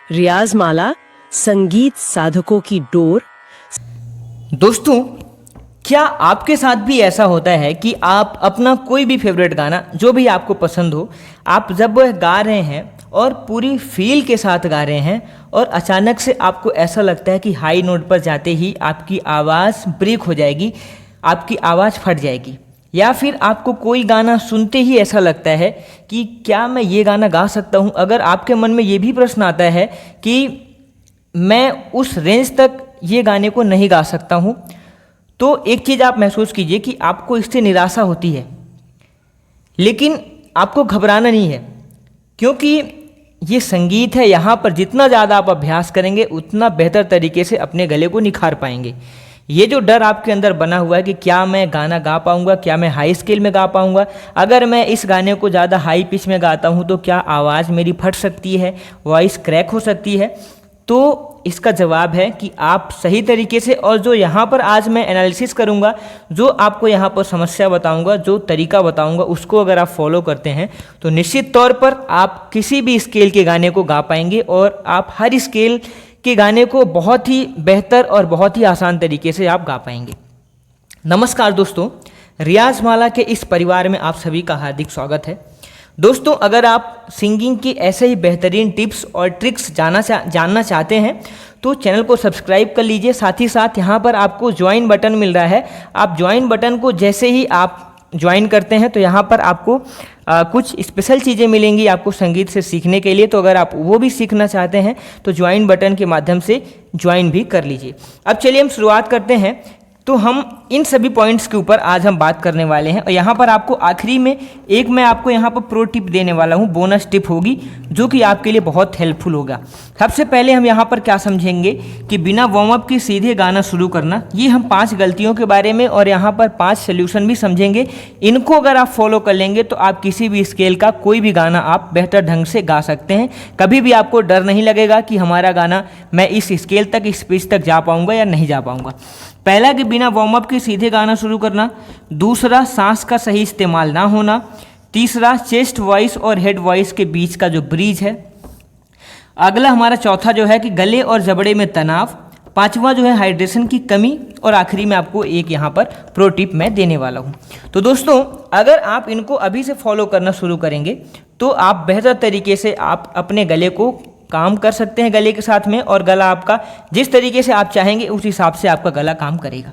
रियाज माला, संगीत साधकों की डोर। दोस्तों, क्या आपके साथ भी ऐसा होता है कि आप अपना कोई भी फेवरेट गाना जो भी आपको पसंद हो, आप जब वह गा रहे हैं और पूरी फील के साथ गा रहे हैं और अचानक से आपको ऐसा लगता है कि हाई नोट पर जाते ही आपकी आवाज़ ब्रेक हो जाएगी, आपकी आवाज़ फट जाएगी, या फिर आपको कोई गाना सुनते ही ऐसा लगता है कि क्या मैं ये गाना गा सकता हूँ। अगर आपके मन में ये भी प्रश्न आता है कि मैं उस रेंज तक ये गाने को नहीं गा सकता हूँ, तो एक चीज़ आप महसूस कीजिए कि आपको इससे निराशा होती है, लेकिन आपको घबराना नहीं है, क्योंकि ये संगीत है। यहाँ पर जितना ज़्यादा आप अभ्यास करेंगे उतना बेहतर तरीके से अपने गले को निखार पाएंगे। ये जो डर आपके अंदर बना हुआ है कि क्या मैं गाना गा पाऊँगा, क्या मैं हाई स्केल में गा पाऊँगा, अगर मैं इस गाने को ज़्यादा हाई पिच में गाता हूँ तो क्या आवाज़ मेरी फट सकती है, वॉइस क्रैक हो सकती है, तो इसका जवाब है कि आप सही तरीके से, और जो यहाँ पर आज मैं एनालिसिस करूँगा, जो आपको यहाँ पर समस्या बताऊँगा, जो तरीका बताऊँगा, उसको अगर आप फॉलो करते हैं तो निश्चित तौर पर आप किसी भी स्केल के गाने को गा पाएंगे और आप हर स्केल के गाने को बहुत ही बेहतर और बहुत ही आसान तरीके से आप गा पाएंगे। नमस्कार दोस्तों, रियाज माला के इस परिवार में आप सभी का हार्दिक स्वागत है। दोस्तों, अगर आप सिंगिंग की ऐसे ही बेहतरीन टिप्स और ट्रिक्स जानना चाहते हैं तो चैनल को सब्सक्राइब कर लीजिए। साथ ही साथ यहाँ पर आपको ज्वाइन बटन मिल रहा है। आप ज्वाइन बटन को जैसे ही आप ज्वाइन करते हैं तो यहाँ पर आपको कुछ स्पेशल चीज़ें मिलेंगी आपको संगीत से सीखने के लिए। तो अगर आप वो भी सीखना चाहते हैं तो ज्वाइन बटन के माध्यम से ज्वाइन भी कर लीजिए। अब चलिए हम शुरुआत करते हैं। तो हम इन सभी पॉइंट्स के ऊपर आज हम बात करने वाले हैं, और यहाँ पर आपको आखिरी में एक मैं आपको यहाँ पर प्रो टिप देने वाला हूँ, बोनस टिप होगी जो कि आपके लिए बहुत हेल्पफुल होगा। सबसे पहले हम यहाँ पर क्या समझेंगे कि बिना वार्म अप के सीधे गाना शुरू करना, ये हम 5 गलतियों के बारे में और यहाँ पर 5 सोल्यूशन भी समझेंगे। इनको अगर आप फॉलो कर लेंगे तो आप किसी भी स्केल का कोई भी गाना आप बेहतर ढंग से गा सकते हैं। कभी भी आपको डर नहीं लगेगा कि हमारा गाना मैं इस स्केल तक, इस पिच तक जा पाऊँगा या नहीं जा पाऊँगा। पहला कि बिना वार्म अप के सीधे गाना शुरू करना। दूसरा, सांस का सही इस्तेमाल ना होना। तीसरा, चेस्ट वॉइस और हेड वॉइस के बीच का जो ब्रिज है। अगला हमारा चौथा जो है कि गले और जबड़े में तनाव। पांचवा जो है हाइड्रेशन की कमी। और आखिरी में आपको एक यहाँ पर प्रो टिप मैं देने वाला हूँ। तो दोस्तों, अगर आप इनको अभी से फॉलो करना शुरू करेंगे तो आप बेहतर तरीके से आप अपने गले को काम कर सकते हैं गले के साथ में, और गला आपका जिस तरीके से आप चाहेंगे उस हिसाब से आपका गला काम करेगा।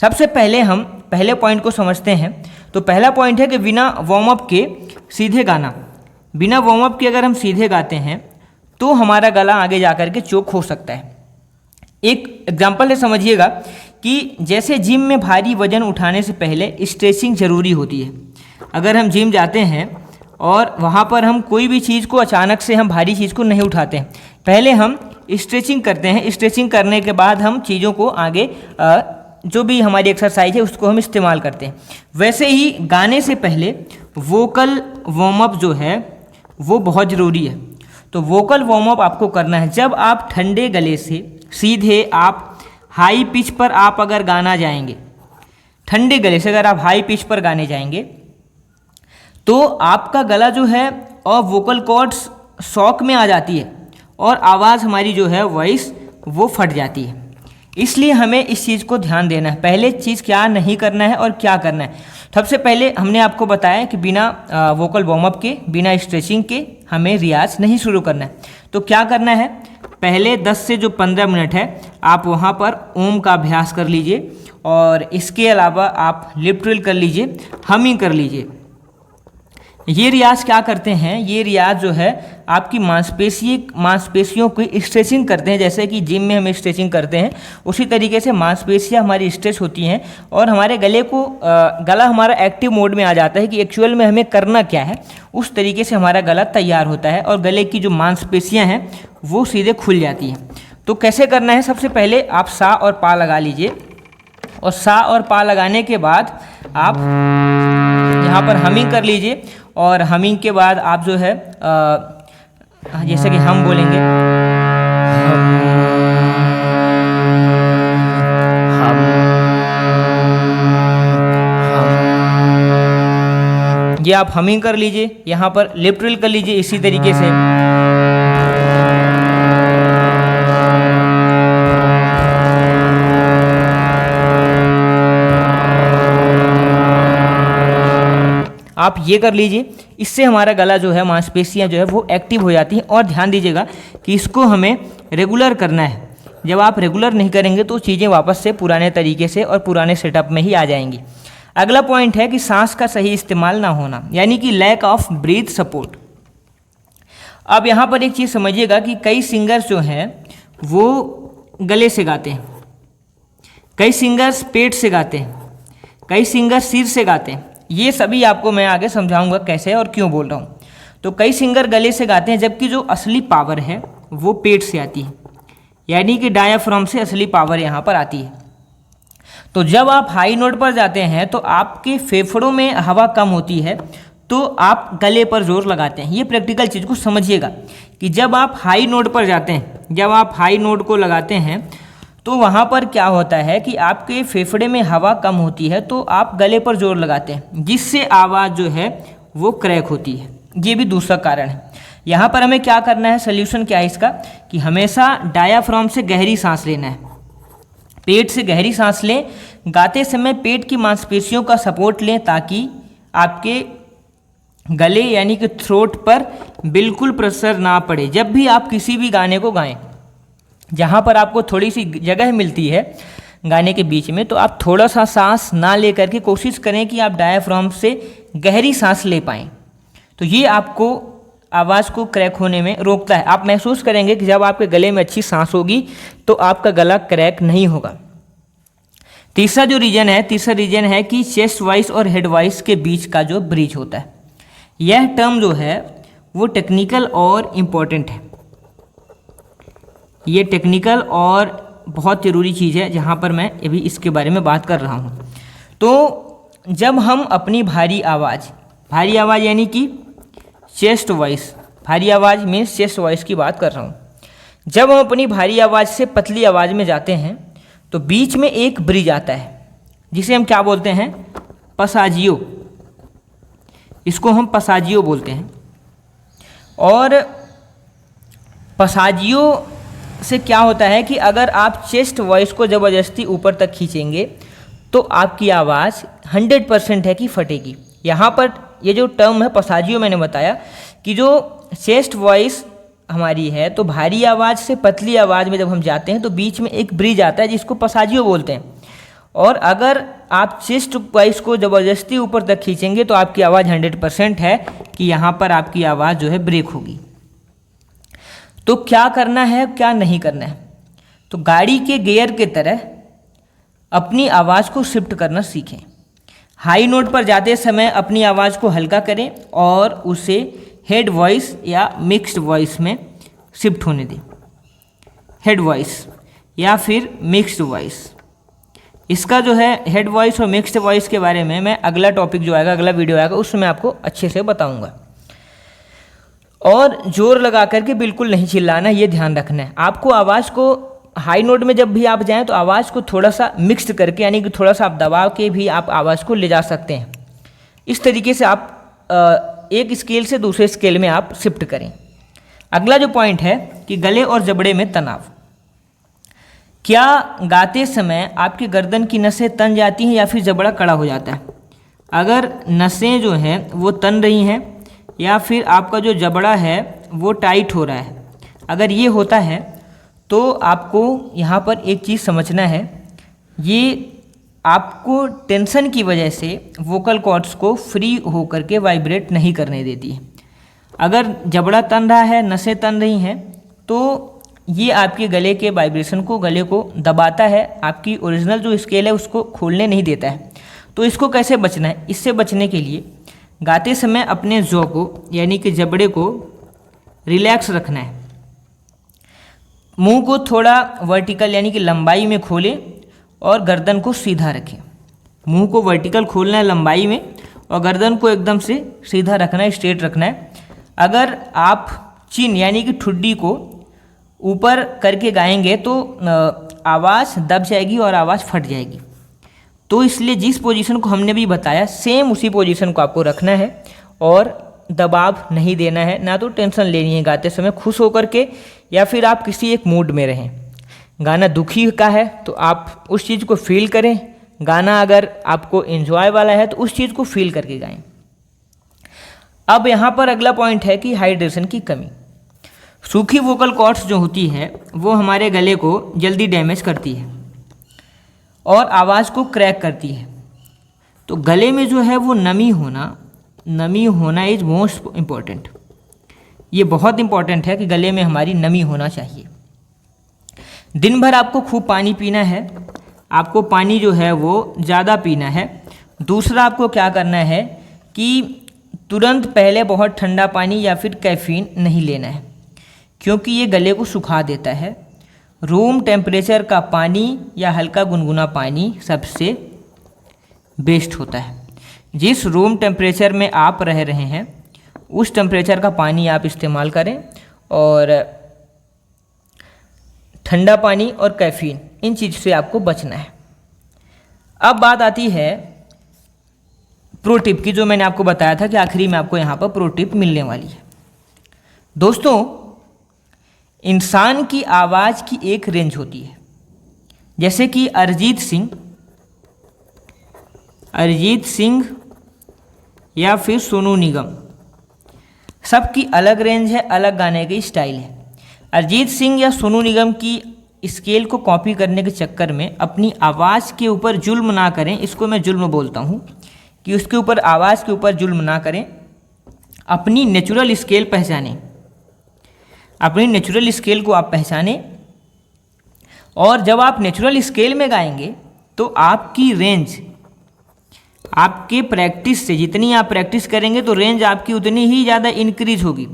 सबसे पहले हम पहले पॉइंट को समझते हैं। तो पहला पॉइंट है कि बिना वार्म अप के सीधे गाना। बिना वार्म अप के अगर हम सीधे गाते हैं तो हमारा गला आगे जा कर के चोक हो सकता है। एक एग्जाम्पल है, समझिएगा कि जैसे जिम में भारी वजन उठाने से पहले स्ट्रेचिंग ज़रूरी होती है। अगर हम जिम जाते हैं और वहाँ पर हम कोई भी चीज़ को अचानक से हम भारी चीज़ को नहीं उठाते हैं, पहले हम स्ट्रेचिंग करते हैं। स्ट्रेचिंग करने के बाद हम चीज़ों को आगे जो भी हमारी एक्सरसाइज है उसको हम इस्तेमाल करते हैं। वैसे ही गाने से पहले वोकल वार्म अप जो है वो बहुत ज़रूरी है। तो वोकल वार्म अप आपको करना है जब आप ठंडे गले से सीधे आप हाई पिच पर आप अगर गाना जाएंगे, ठंडे गले से अगर आप हाई पिच पर गाने जाएंगे तो आपका गला जो है और वोकल कॉर्ड्स शॉक में आ जाती है और आवाज़ हमारी जो है वॉइस वो फट जाती है। इसलिए हमें इस चीज़ को ध्यान देना है। पहले चीज़ क्या नहीं करना है और क्या करना है। सबसे पहले हमने आपको बताया कि बिना वोकल वार्म अप के, बिना स्ट्रेचिंग के हमें रियाज नहीं शुरू करना है। तो क्या करना है, पहले 10 से जो 15 मिनट है आप वहाँ पर ओम का अभ्यास कर लीजिए, और इसके अलावा आप लिप ट्रिल कर लीजिए, हमिंग कर लीजिए। ये रियाज क्या करते हैं, ये रियाज जो है आपकी मांसपेशियों की स्ट्रेचिंग करते हैं। जैसे कि जिम में हम स्ट्रेचिंग करते हैं उसी तरीके से मांसपेशियां हमारी स्ट्रेच होती हैं और हमारे गला हमारा एक्टिव मोड में आ जाता है कि एक्चुअल में हमें करना क्या है। उस तरीके से हमारा गला तैयार होता है और गले की जो मांसपेशियाँ हैं वो सीधे खुल जाती हैं। तो कैसे करना है, सबसे पहले आप सा और पा लगा लीजिए, और सा और पा लगाने के बाद आप यहाँ पर हमिंग कर लीजिए। और हमिंग के बाद आप जो है जैसे कि हम बोलेंगे ये आप हमिंग कर लीजिए। यहाँ पर लिप ट्रिल कर लीजिए इसी तरीके से। आप ये कर लीजिए, इससे हमारा गला जो है, मांसपेशियाँ जो है वो एक्टिव हो जाती हैं। और ध्यान दीजिएगा कि इसको हमें रेगुलर करना है। जब आप रेगुलर नहीं करेंगे तो चीज़ें वापस से पुराने तरीके से और पुराने सेटअप में ही आ जाएंगी। अगला पॉइंट है कि सांस का सही इस्तेमाल ना होना, यानी कि लैक ऑफ ब्रीथ सपोर्ट। अब यहाँ पर एक चीज़ समझिएगा कि कई सिंगर्स जो हैं वो गले से गाते हैं, कई सिंगर्स पेट से गाते हैं, कई सिंगर्स सिर से गाते हैं। ये सभी आपको मैं आगे समझाऊंगा कैसे और क्यों बोल रहा हूँ। तो कई सिंगर गले से गाते हैं, जबकि जो असली पावर है वो पेट से आती है, यानी कि डायाफ्राम से असली पावर यहाँ पर आती है। तो जब आप हाई नोट पर जाते हैं तो आपके फेफड़ों में हवा कम होती है, तो आप गले पर जोर लगाते हैं। ये प्रैक्टिकल चीज़ को समझिएगा कि जब आप हाई नोट पर जाते हैं, जब आप हाई नोट को लगाते हैं तो वहाँ पर क्या होता है कि आपके फेफड़े में हवा कम होती है, तो आप गले पर जोर लगाते हैं, जिससे आवाज़ जो है वो क्रैक होती है। ये भी दूसरा कारण है। यहाँ पर हमें क्या करना है, सोल्यूशन क्या है इसका, कि हमेशा डायाफ्राम से गहरी सांस लेना है, पेट से गहरी सांस लें। गाते समय पेट की मांसपेशियों का सपोर्ट लें, ताकि आपके गले यानी कि थ्रोट पर बिल्कुल प्रेशर ना पड़े। जब भी आप किसी भी गाने को गाएं, जहाँ पर आपको थोड़ी सी जगह मिलती है गाने के बीच में, तो आप थोड़ा सा सांस ना लेकर के कोशिश करें कि आप डायाफ्राम से गहरी सांस ले पाएँ। तो ये आपको आवाज़ को क्रैक होने में रोकता है। आप महसूस करेंगे कि जब आपके गले में अच्छी सांस होगी तो आपका गला क्रैक नहीं होगा। तीसरा रीजन है कि चेस्ट वॉइस और हेड वॉइस के बीच का जो ब्रिज होता है, यह टर्म जो है वो टेक्निकल और इम्पोर्टेंट है। ये टेक्निकल और बहुत ज़रूरी चीज़ है, जहाँ पर मैं अभी इसके बारे में बात कर रहा हूँ। तो जब हम अपनी भारी आवाज़ यानी कि चेस्ट वॉइस, भारी आवाज़ मीन्स चेस्ट वॉइस की बात कर रहा हूँ, जब हम अपनी भारी आवाज़ से पतली आवाज़ में जाते हैं तो बीच में एक ब्रिज आता है, जिसे हम क्या बोलते हैं, पसाजियो। इसको हम पसाजियो बोलते हैं। और पसाजियो से क्या होता है कि अगर आप चेस्ट वॉइस को ज़बरदस्ती ऊपर तक खींचेंगे तो आपकी आवाज़ 100% है कि फटेगी। यहाँ पर ये जो टर्म है पसाजियो, मैंने बताया कि जो चेस्ट वॉइस हमारी है, तो भारी आवाज़ से पतली आवाज़ में जब हम जाते हैं तो बीच में एक ब्रिज आता है, जिसको पसाजियो बोलते हैं। और अगर आप चेस्ट वॉइस को ज़बरदस्ती ऊपर तक खींचेंगे तो आपकी आवाज़ 100% है कि यहाँ पर आपकी आवाज़ जो है ब्रेक होगी। तो क्या करना है, क्या नहीं करना है, तो गाड़ी के गियर के तरह अपनी आवाज़ को शिफ्ट करना सीखें। हाई नोट पर जाते समय अपनी आवाज़ को हल्का करें और उसे हेड वॉइस या मिक्स्ड वॉइस में शिफ्ट होने दें। हेड वॉइस या फिर मिक्स्ड वॉइस, इसका जो है हेड वॉइस और मिक्स्ड वॉइस के बारे में मैं अगला टॉपिक जो आएगा, अगला वीडियो आएगा, उसमें आपको अच्छे से बताऊंगा। और जोर लगा करके बिल्कुल नहीं चिल्लाना, ये ध्यान रखना है। आपको आवाज़ को हाई नोट में जब भी आप जाएं तो आवाज़ को थोड़ा सा मिक्स्ड करके, यानी कि थोड़ा सा आप दबा के भी आप आवाज़ को ले जा सकते हैं। इस तरीके से आप एक स्केल से दूसरे स्केल में आप शिफ्ट करें। अगला जो पॉइंट है कि गले और जबड़े में तनाव। क्या गाते समय आपकी गर्दन की नसें तन जाती हैं या फिर जबड़ा कड़ा हो जाता है? अगर नसें जो हैं वो तन रही हैं या फिर आपका जो जबड़ा है वो टाइट हो रहा है, अगर ये होता है तो आपको यहाँ पर एक चीज़ समझना है, ये आपको टेंशन की वजह से वोकल कॉर्ड्स को फ्री होकर के वाइब्रेट नहीं करने देती है। अगर जबड़ा तन रहा है, नसें तन रही हैं, तो ये आपके गले के वाइब्रेशन को, गले को दबाता है, आपकी ओरिजिनल जो स्केल है उसको खोलने नहीं देता है। तो इसको कैसे बचना है? इससे बचने के लिए गाते समय अपने जॉ को यानी कि जबड़े को रिलैक्स रखना है। मुंह को थोड़ा वर्टिकल यानी कि लंबाई में खोलें और गर्दन को सीधा रखें। मुंह को वर्टिकल खोलना है लंबाई में और गर्दन को एकदम से सीधा रखना है, स्ट्रेट रखना है। अगर आप चिन यानी कि ठुड्डी को ऊपर करके गाएंगे तो आवाज़ दब जाएगी और आवाज़ फट जाएगी। तो इसलिए जिस पोजीशन को हमने भी बताया सेम उसी पोजीशन को आपको रखना है और दबाव नहीं देना है, ना तो टेंशन लेनी है गाते समय, खुश होकर के या फिर आप किसी एक मूड में रहें। गाना दुखी का है तो आप उस चीज़ को फील करें, गाना अगर आपको एंजॉय वाला है तो उस चीज़ को फील करके गाएं। अब यहाँ पर अगला पॉइंट है कि हाइड्रेशन की कमी। सूखी वोकल कॉर्ड्स जो होती है वो हमारे गले को जल्दी डैमेज करती है और आवाज़ को क्रैक करती है। तो गले में जो है वो नमी होना इज़ मोस्ट इम्पॉर्टेंट। ये बहुत इम्पॉर्टेंट है कि गले में हमारी नमी होना चाहिए। दिन भर आपको खूब पानी पीना है, आपको पानी जो है वो ज़्यादा पीना है। दूसरा, आपको क्या करना है कि तुरंत पहले बहुत ठंडा पानी या फिर कैफ़ीन नहीं लेना है, क्योंकि ये गले को सुखा देता है। रूम टेम्परेचर का पानी या हल्का गुनगुना पानी सबसे बेस्ट होता है। जिस रूम टेम्परेचर में आप रह रहे हैं उस टेम्परेचर का पानी आप इस्तेमाल करें, और ठंडा पानी और कैफ़ीन इन चीज़ से आपको बचना है। अब बात आती है प्रो टिप की, जो मैंने आपको बताया था कि आखिरी में आपको यहाँ पर प्रो टिप मिलने वाली है। दोस्तों, इंसान की आवाज़ की एक रेंज होती है, जैसे कि अरिजीत सिंह या फिर सोनू निगम, सबकी अलग रेंज है, अलग गाने की स्टाइल है। अरिजीत सिंह या सोनू निगम की स्केल को कॉपी करने के चक्कर में अपनी आवाज़ के ऊपर जुल्म ना करें। इसको मैं जुल्म बोलता हूँ कि उसके ऊपर, आवाज़ के ऊपर जुल्म ना करें। अपनी नेचुरल स्केल पहचानें, अपनी नेचुरल स्केल को आप पहचानें, और जब आप नेचुरल स्केल में गाएंगे तो आपकी रेंज, आपके प्रैक्टिस से, जितनी आप प्रैक्टिस करेंगे तो रेंज आपकी उतनी ही ज़्यादा इंक्रीज होगी।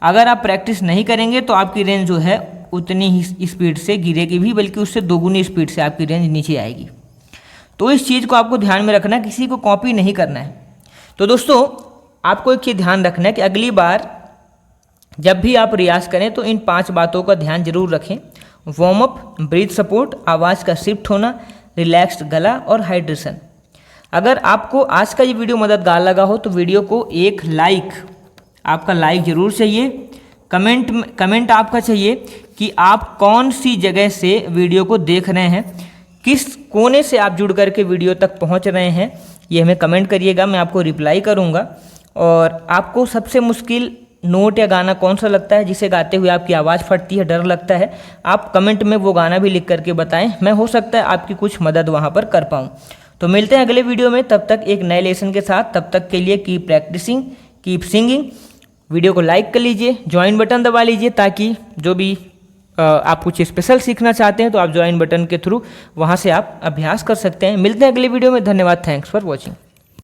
अगर आप प्रैक्टिस नहीं करेंगे तो आपकी रेंज जो है उतनी ही स्पीड से गिरेगी भी, बल्कि उससे दोगुनी स्पीड से आपकी रेंज नीचे आएगी। तो इस चीज़ को आपको ध्यान में रखना है, किसी को कॉपी नहीं करना है। तो दोस्तों, आपको एक चीज़ ध्यान रखना है कि अगली बार जब भी आप रियाज करें तो इन 5 बातों का ध्यान जरूर रखें। वार्म अप, ब्रीथ सपोर्ट, आवाज़ का शिफ्ट होना, रिलैक्स्ड गला और हाइड्रेशन। अगर आपको आज का ये वीडियो मददगार लगा हो तो वीडियो को एक लाइक, आपका लाइक ज़रूर चाहिए। कमेंट आपका चाहिए कि आप कौन सी जगह से वीडियो को देख रहे हैं, किस कोने से आप जुड़ करके वीडियो तक पहुंच रहे हैं, ये हमें कमेंट करिएगा, मैं आपको रिप्लाई करूंगा। और आपको सबसे मुश्किल नोट या गाना कौन सा लगता है जिसे गाते हुए आपकी आवाज़ फटती है, डर लगता है, आप कमेंट में वो गाना भी लिख करके बताएं। मैं हो सकता है आपकी कुछ मदद वहाँ पर कर पाऊँ। तो मिलते हैं अगले वीडियो में, तब तक एक नए लेसन के साथ। तब तक के लिए keep practicing, keep singing. Video को लाइक कर लीजिए, ज्वाइन बटन दबा लीजिए, ताकि जो भी आप कुछ स्पेशल सीखना चाहते हैं तो आप ज्वाइन बटन के थ्रू वहाँ से आप अभ्यास कर सकते हैं। मिलते हैं अगले वीडियो में। धन्यवाद, थैंक्स फॉर वॉचिंग।